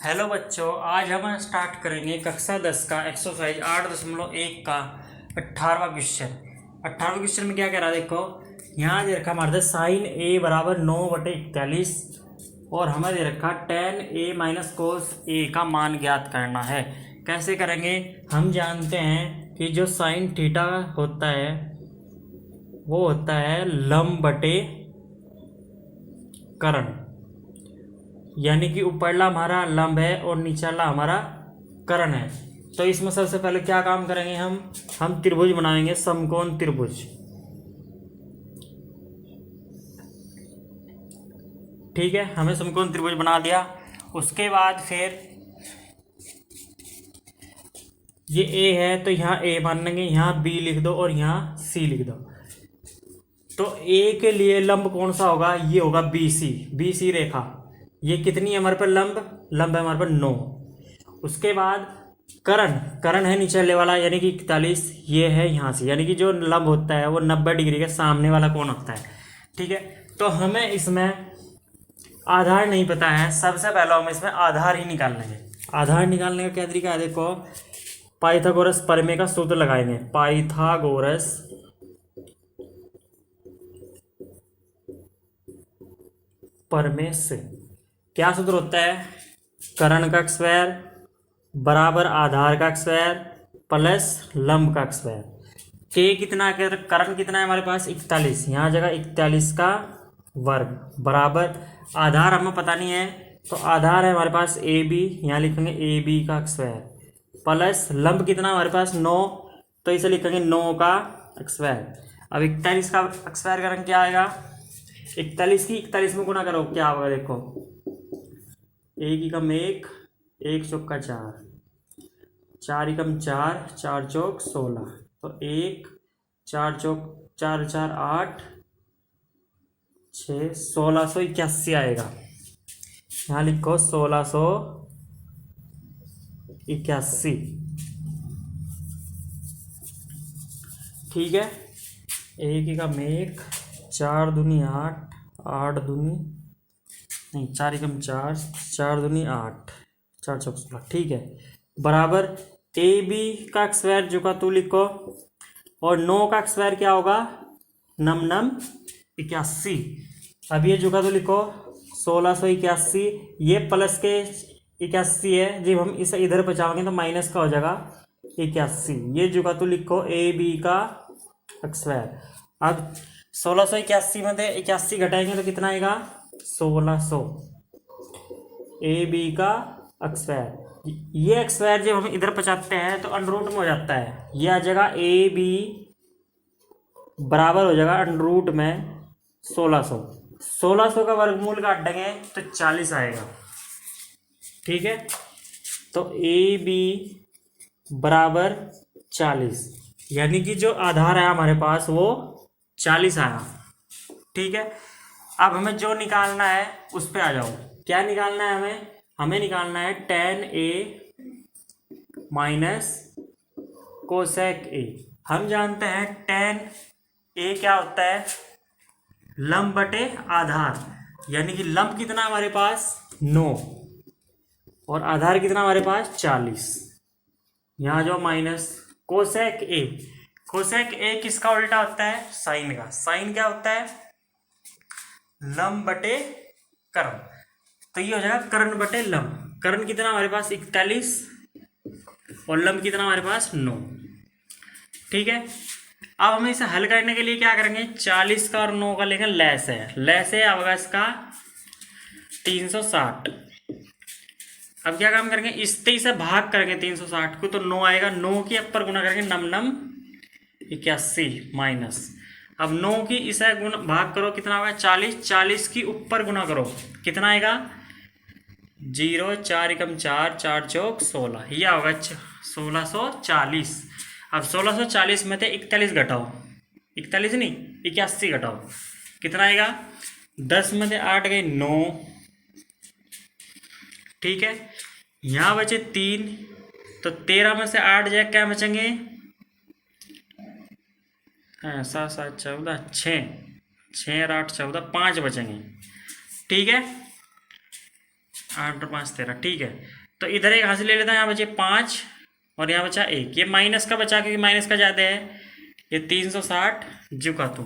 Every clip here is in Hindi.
हेलो बच्चों, आज हम स्टार्ट करेंगे कक्षा 10 का एक्सरसाइज 8.1 का 18वां क्वेश्चन। 18वें क्वेश्चन में क्या कह रहा है, देखो यहाँ दे रखा हमारे साइन ए बराबर 9/41 और हमें दे रखा tan a माइनस कोस ए का मान ज्ञात करना है। कैसे करेंगे? हम जानते हैं कि जो साइन थीटा होता है वो होता है लंब बटे कर्ण, यानी कि ऊपरला हमारा लंब है और निचला हमारा कर्ण है। तो इसमें सबसे पहले क्या काम करेंगे, हम त्रिभुज बनाएंगे, समकोण त्रिभुज। ठीक है, हमें समकोण त्रिभुज बना दिया। उसके बाद फिर ये ए है तो यहाँ ए मान लेंगे, यहाँ बी लिख दो और यहाँ सी लिख दो। तो ए के लिए लंब कौन सा होगा? ये होगा बी सी रेखा। ये कितनी है हमारे पर? लंब है हमारे पर 9। उसके बाद कर्ण है नीचे वाला, यानी कि 41। ये है यहाँ से, यानी कि जो लंब होता है वो 90 डिग्री के सामने वाला कोण होता है। ठीक है, तो हमें इसमें आधार नहीं पता है। सबसे पहले हम इसमें आधार ही निकाल लेंगे। आधार निकालने का क्या तरीका है, देखो पाइथागोरस प्रमेय का सूत्र लगाएंगे। पाइथागोरस प्रमेय से क्या सूत्र होता है? कर्ण का स्क्वायर बराबर आधार का स्क्वायर प्लस लंब का स्क्वायर। के कितना है, कर्ण कितना है हमारे पास? 41। यहाँ जगह 41 का वर्ग बराबर आधार हमें पता नहीं है, तो आधार है हमारे पास ए बी, यहाँ लिखेंगे ए बी का स्क्वायर प्लस लंब कितना हमारे पास 9, तो इसे लिखेंगे 9 का स्क्वायर। अब 41 का स्क्वायर करेंगे क्या आएगा? 41 की 41 में गुना करो, क्या होगा देखो, एक एकम एक, एक चौका चार, चार एकम चार, चार चौक 16, तो एक, चार चौक चार चार 8, 6, 1681 आएगा। यहाँ लिखो 1681। ठीक है, एक एकम एक, चार दूनी 8, 8 दूनी नहीं, चार एकम चार, चार दूनी 8, चार चौक 16। ठीक है, बराबर ए बी का स्क्वायर जो का तू लिखो, और 9 का स्क्वायर क्या होगा? नम 81। अब ये जो का तो लिखो 1681, ये प्लस के 81 है, जब हम इसे इधर बचाओगे तो माइनस का हो जाएगा 81। ये जो का तो लिखो ए बी का स्क्वायर। अब 1681 में से 81 घटाएंगे तो कितना आएगा? 1600। ए बी का स्क्वायर, ये स्क्वायर जब हम इधर पचाते हैं तो अंडर रूट में हो जाता है। ये आ जाएगा ए बी बराबर हो जाएगा अंडर रूट में 1600। 1600 का वर्गमूल काट देंगे तो 40 आएगा। ठीक है, तो ए बी बराबर 40, यानी कि जो आधार है हमारे पास वो 40 आया। ठीक है, अब हमें जो निकालना है उस पे आ जाओ। क्या निकालना है हमें निकालना है tan a माइनस कोसेक ए। हम जानते हैं tan a क्या होता है? लंब बटे आधार, यानी कि लंब कितना हमारे पास 9 और आधार कितना हमारे पास 40। यहाँ जो माइनस कोसेक ए किसका उल्टा होता है? साइन का। साइन क्या होता है? लंब बटे कर्ण। तो ये हो जाएगा कर्ण बटे लंब। कर्ण कितना हमारे पास 41 और लंब कितना हमारे पास 9। ठीक है, अब हमें इसे हल करने के लिए क्या करेंगे? 40 का और 9 का लेंगे लैस है होगा इसका 360। अब क्या काम करेंगे? इस 23 से भाग करेंगे 360 को, तो 9 आएगा। 9 की अपर गुना करेंगे नम 81 माइनस, अब 9 की इसे गुना भाग करो कितना होगा? 40। 40 की ऊपर गुना करो कितना आएगा? 0, 4 एकम 4, 4 चौक 16, यह होगा 1640। अब 1640 में से 41 घटाओ, 41 नहीं 81 घटाओ, कितना आएगा? 10 में से 8 गए 9। ठीक है, यहाँ बचे 3, तो 13 में से 8 जाए क्या बचेंगे? 7, 7, 14, 6 और 8 14, 5 बचेंगे। ठीक है, 8 और 5 13, ठीक है। तो इधर एक हासिल ले लेता है, यहाँ बचे 5 और यहाँ बचा 1। ये माइनस का बचा क्योंकि माइनस का ज़्यादा है। ये 360 ज्यू का तू।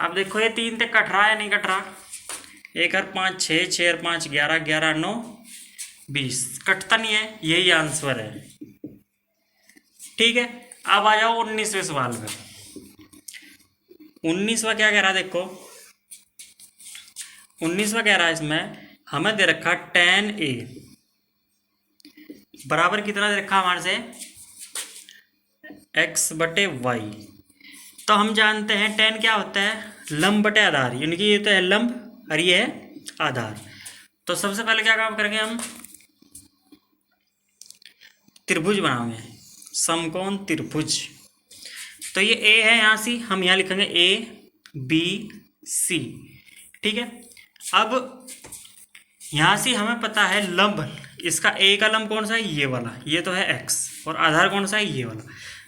अब देखो ये 3 तक कट रहा है नहीं कट रहा। 1 और 5 6, 6 और 5 11, 11 9 20, कटता नहीं है, यही आंसर है। ठीक है, अब आ जाओ 19वें सवाल में। 19वां क्या कह रहा है देखो, 19वां कह रहा है इसमें हमें दे रखा tan a बराबर कितना दे रखा हमारे से, x बटे वाई। तो हम जानते हैं tan क्या होता है, लंब बटे आधार, यानी कि ये तो है लंब और ये है आधार। तो सबसे पहले क्या काम करेंगे हम, त्रिभुज बनाएंगे, समकोण त्रिभुज। तो ये a है, यहाँ से हम यहाँ लिखेंगे a b c, ठीक है। अब यहाँ से हमें पता है लंब, इसका a का लंब कौन सा है, ये वाला, ये तो है x, और आधार कौन सा है, ये वाला।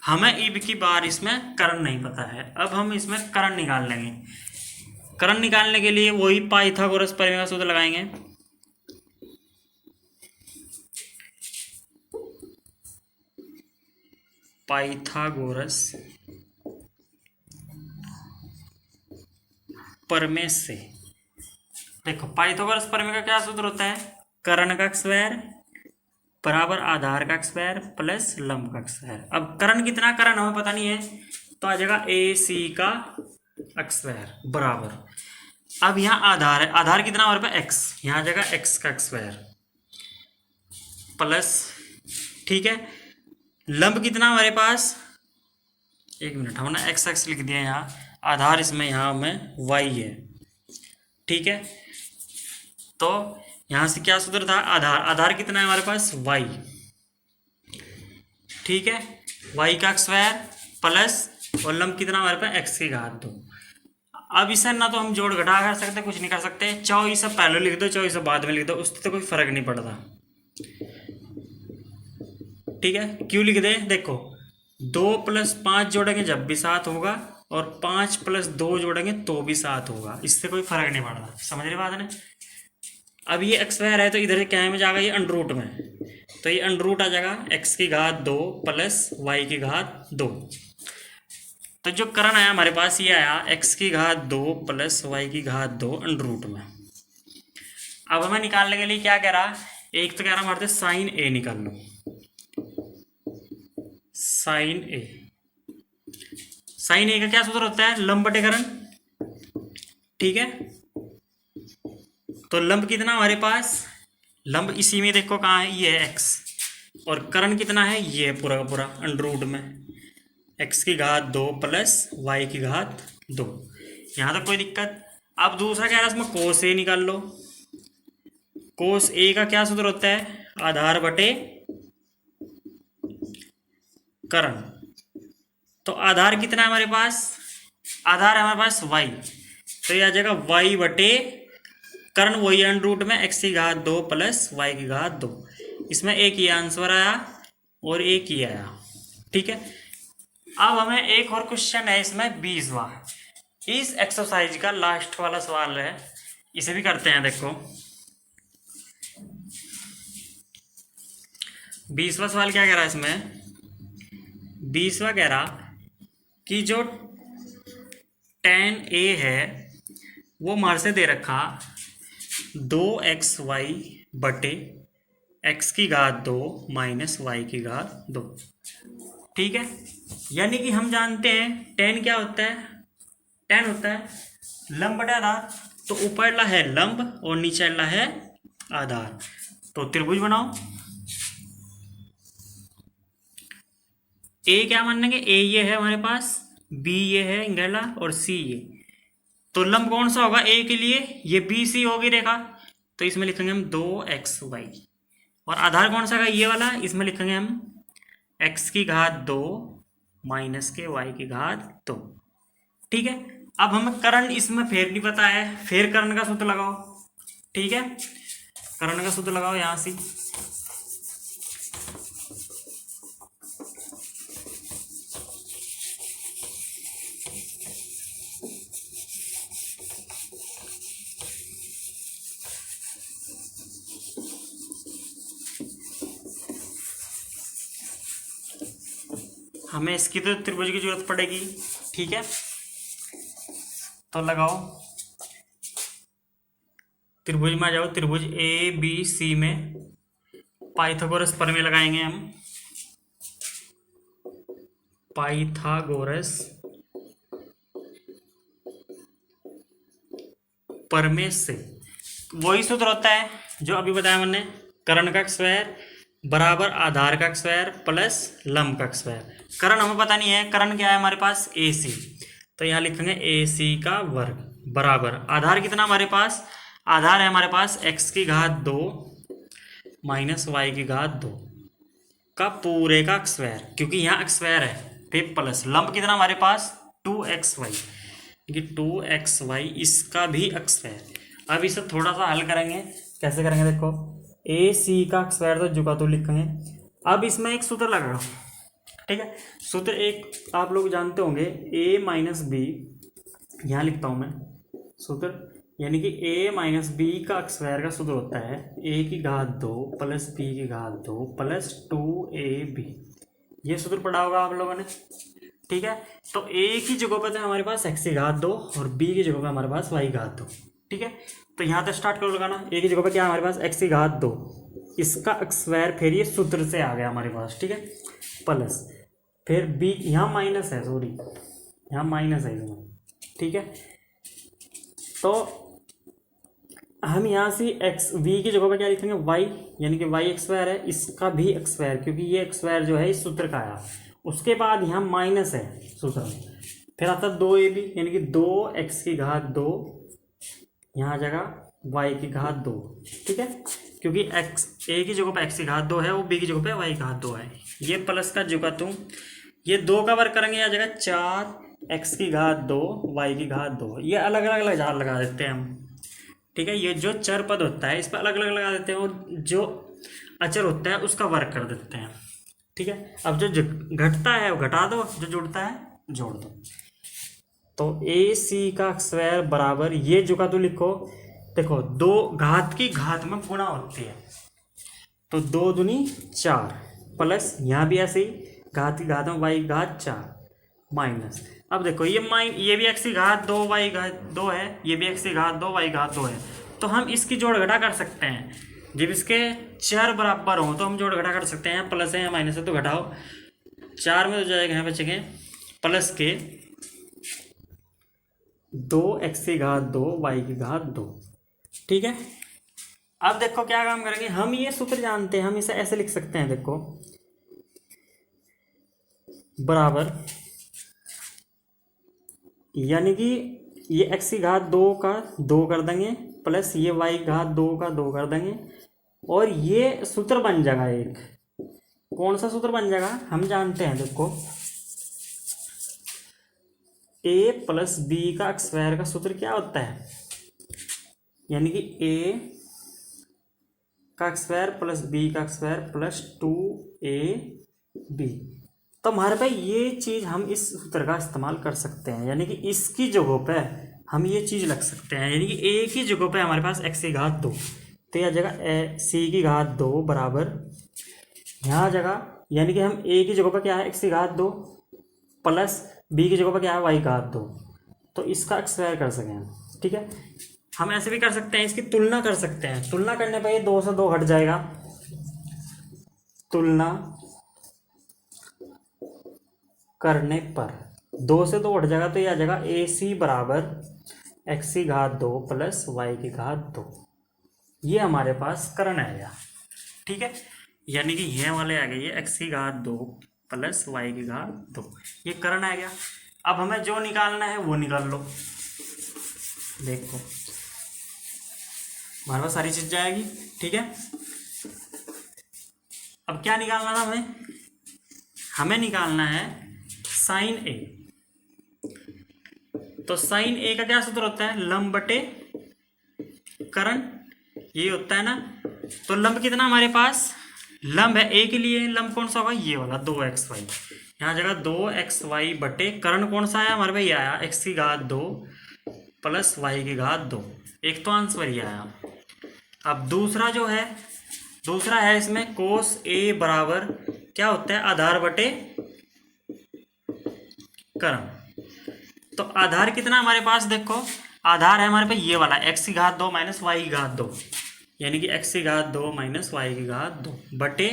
हमें इब की बार इसमें करण नहीं पता है। अब हम इसमें करण निकाल लेंगे। करण निकालने के लिए वही पाइथागोरस प्रमेय का सूत्र लगाएंगे। पाइथागोरस प्रमेय से देखो, पाइथागोरस प्रमेय का क्या सूत्र होता है, कर्ण का स्क्वायर बराबर आधार का स्क्वायर प्लस लंब का स्क्वायर। अब कर्ण कितना, कर्ण हमें पता नहीं है, तो आ जाएगा ए सी का स्क्वायर बराबर। अब यहाँ आधार है, आधार कितना हमारे पास x, यहाँ आ जाएगा x का स्क्वायर प्लस, ठीक है। लंब कितना हमारे पास, एक मिनट, हमने एक्स एक्स लिख दिया यहाँ, आधार इसमें यहाँ हमें y है, ठीक है। तो यहाँ से क्या सूत्र था, आधार, आधार कितना है हमारे पास y, ठीक है, y का स्क्वायर प्लस, और लंब कितना हमारे पास x की घात 2। अब इसे ना तो हम जोड़ घटा कर सकते, कुछ नहीं कर सकते, चाहो इसे पहले लिख दो चाहो इसे बाद में लिख दो, उससे तो कोई फर्क नहीं पड़ता, ठीक है। क्यों लिख दे, देखो 2 + 5 जोड़ेंगे जब भी 7 होगा, और 5 + 2 जोड़ेंगे तो भी 7 होगा, इससे कोई फर्क नहीं पड़ता, समझ रहे बात है। अब ये स्क्वायर है तो इधर से क्या में जाएगा, ये अंडर रूट में, तो ये अंडर रूट आ जाएगा x की घात 2 प्लस y की घात 2। तो जो करण आया हमारे पास ये आया x की घात 2 प्लस y की घात 2 अंडर रूट में। अब हमें निकालने के लिए क्या कह रहा, एक तो कह रहा हमारे साइन a निकाल लो, साइन a। साइन a का क्या सूत्र होता है, लंब बटे करण, ठीक है। तो लंब कितना हमारे पास, लंब इसी में देखो कहाँ है, ये है x, और करण कितना है, ये है पूरा का पूरा अंडर रूट में, x की घात 2 प्लस y की घात 2। यहाँ तक कोई दिक्कत। अब दूसरा कह रहा है इसमें कोस a निकाल लो। कोस a का क्या सूत्र होता है, आधार बटे करण। तो आधार कितना है हमारे पास, आधार है हमारे पास y, तो ये आ जाएगा y बटे कर्ण, वही अंडर रूट में x की घात 2 प्लस y की घात 2। इसमें एक ही आंसर आया और एक ही आया, ठीक है। अब हमें एक और क्वेश्चन है इसमें 20वां, इस एक्सरसाइज का लास्ट वाला सवाल है, इसे भी करते हैं। देखो 20वां सवाल क्या कह रहा है इसमें, 20वां कह रहा कि जो tan a है वो हमारे से दे रखा 2xy बटे x की घात 2 माइनस y की घात 2, ठीक है। यानी कि हम जानते हैं tan क्या होता है, tan होता है लंब बटे आधार, तो ऊपर ला है लंब और नीचे ला है आधार। तो त्रिभुज बनाओ, a क्या मानेंगे, a ये है हमारे पास, b ये है इंगेला, और c ये। तो लंब कौन सा होगा a के लिए, ये BC होगी रेखा, तो इसमें लिखेंगे हम 2xy, और आधार कौन सा का, ये वाला, इसमें लिखेंगे हम x की घात 2 माइनस के y की घात 2, ठीक है। अब हमें कर्ण इसमें फेर नहीं पता है, फेर कर्ण का सूत्र लगाओ, ठीक है। कर्ण का सूत्र लगाओ यहां से, हमें इसकी तो त्रिभुज की जरूरत पड़ेगी, ठीक है। तो लगाओ, त्रिभुज में आ जाओ, त्रिभुज ए बी सी में पाइथागोरस प्रमेय लगाएंगे हम। पाइथागोरस प्रमेय से वही सूत्र होता है जो अभी बताया मैंने, कर्ण का स्क्वायर बराबर आधार का स्क्वायर प्लस लंब का स्क्वायर। कर्ण हमें पता नहीं है, कर्ण क्या है हमारे पास ए सी, तो यहाँ लिखेंगे ए सी का वर्ग बराबर आधार कितना हमारे पास, आधार है हमारे पास x की घात 2 माइनस वाई की घात 2 का पूरे का स्क्वायर, क्योंकि यहाँ स्क्वायर है, फिर प्लस लंब कितना हमारे पास 2xy, 2xy इसका भी स्क्वायर। अब इसे थोड़ा सा हल करेंगे, कैसे करेंगे देखो, ए सी का स्क्वायर तो जुका तो लिखेंगे। अब इसमें एक सूत्र लगाओ, ठीक है। सूत्र एक आप लोग जानते होंगे, ए माइनस बी, यहाँ लिखता हूँ मैं सूत्र, यानी कि ए माइनस बी का स्क्वायर का सूत्र होता है ए की घात 2 प्लस बी की घात 2 प्लस 2ab। ये सूत्र पढ़ा होगा आप लोगों ने, ठीक है। तो ए की जगह पर है हमारे पास x की घात 2 और बी की जगह पर हमारे पास y की घात 2, ठीक है। तो यहाँ तक स्टार्ट करो लगाना, ए की जगह पर क्या है हमारे पास x की घात 2, इसका स्क्वायर, फिर ये सूत्र से आ गया हमारे पास, ठीक है, प्लस फिर b, यहाँ माइनस है, सॉरी यहाँ माइनस है इसमें, ठीक है। तो हम यहाँ से x v की जगह पर क्या लिखेंगे y, यानी कि y स्क्वायर है, इसका भी स्क्वायर, क्योंकि ये स्क्वायर जो है इस सूत्र का आया। उसके बाद यहाँ माइनस है सूत्र में, फिर आता है 2ab, यानी कि 2x की घात 2, यहाँ जगह y की घात 2, ठीक है, क्योंकि x a की जगह पर x की घात 2 है, वो b की जगह पे y की घात 2 है। ये प्लस का जुगा तुम ये 2 का वर्ग करेंगे, यहाँ जगह 4x की घात 2 y की घात 2, ये अलग अलग लगा देते हैं हम, ठीक है। ये जो चर पद होता है इस पर अलग अलग लगा देते हैं, और जो अचर होता है उसका वर्ग कर देते हैं, ठीक है। अब जो घटता है वो घटा दो, जो जुड़ता है जोड़ दो। तो ए सी का स्क्वायर बराबर, ये जो का तो लिखो, देखो 2 घात की घात में गुणा होती है, तो 2 दूनी 4 प्लस यहाँ भी ऐसे ही घात की घात में y की घात 4 माइनस, अब देखो ये भी x की घात 2 y घात 2 है, ये भी x की घात 2 y घात 2 है, तो हम इसकी जोड़ घटा कर सकते हैं। जब इसके चर बराबर हो तो हम जोड़ घटा कर सकते हैं, प्लस है या माइनस है तो घटाओ, 4 में तो जाएगा यहाँ बचेंगे प्लस के 2x की घात 2 y की घात 2, ठीक है। अब देखो क्या काम करेंगे, हम ये सूत्र जानते हैं, हम इसे ऐसे लिख सकते हैं, देखो बराबर, यानी कि ये x की घात 2 का 2 कर देंगे प्लस ये y की घात 2 का 2 कर देंगे, और ये सूत्र बन जाएगा एक, कौन सा सूत्र बन जाएगा हम जानते हैं, देखो a प्लस बी का स्क्वायर का सूत्र क्या होता है, यानी कि a का स्क्वायर प्लस b का स्क्वायर प्लस 2ab। तो हमारे पास ये चीज़ हम इस सूत्र का इस्तेमाल कर सकते हैं, यानी कि इसकी जगह पे हम ये चीज़ लग सकते हैं, यानी कि a की जगह पे हमारे पास x की घात 2, तो यह जगह c की घात 2 बराबर यहाँ जगह, यानी कि हम a की जगह पर क्या है x की घात 2 प्लस b की जगह पर क्या है y की घात 2, तो इसका स्क्वायर कर सकें, ठीक है। हम ऐसे भी कर सकते हैं, इसकी तुलना कर सकते हैं, तुलना करने पर ये 2 से 2 हट जाएगा, तुलना करने पर 2 से 2 हट जाएगा, तो यह जगह ए सी बराबर x की घात 2 प्लस y की घात 2, ये हमारे पास कर्ण आएगा, ठीक है। यानी कि ये वाले आ गए, ये x की घात 2 प्लस y की घात 2, ये कर्ण आ गया। अब हमें जो निकालना है वो निकाल लो, देखो हमारे पास सारी चीज जाएगी, ठीक है। अब क्या निकालना था हमें निकालना है साइन ए। तो साइन ए का क्या सूत्र होता है, लंब बटे कर्ण, ये होता है ना। तो लंब कितना हमारे पास, लंब है ए के लिए, लंब कौन सा होगा, ये वाला 2xy, यहाँ जगह 2xy बटे कर्ण कौन सा आया हमारे भाई, आया x की घात 2 प्लस y की घात 2, एक तो आंसर ही आया। अब दूसरा जो है, दूसरा है इसमें कोस ए बराबर क्या होता है, आधार बटे कर्ण। तो आधार कितना हमारे पास, देखो आधार है हमारे पास ये वाला x की घात 2 माइनस वाई की घात 2, यानी कि x की घात 2 माइनस वाई की घात 2 बटे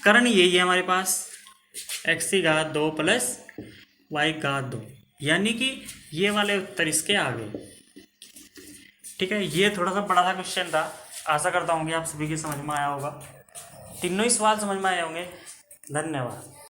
कर्ण यही है हमारे पास x की घात 2 प्लस वाई की घात 2, यानी कि ये वाले उत्तर इसके आ गए। ठीक है, ये थोड़ा सा बड़ा सा क्वेश्चन था। आशा करता हूँ कि आप सभी की समझ में आया होगा, तीनों ही सवाल समझ में आए होंगे। धन्यवाद।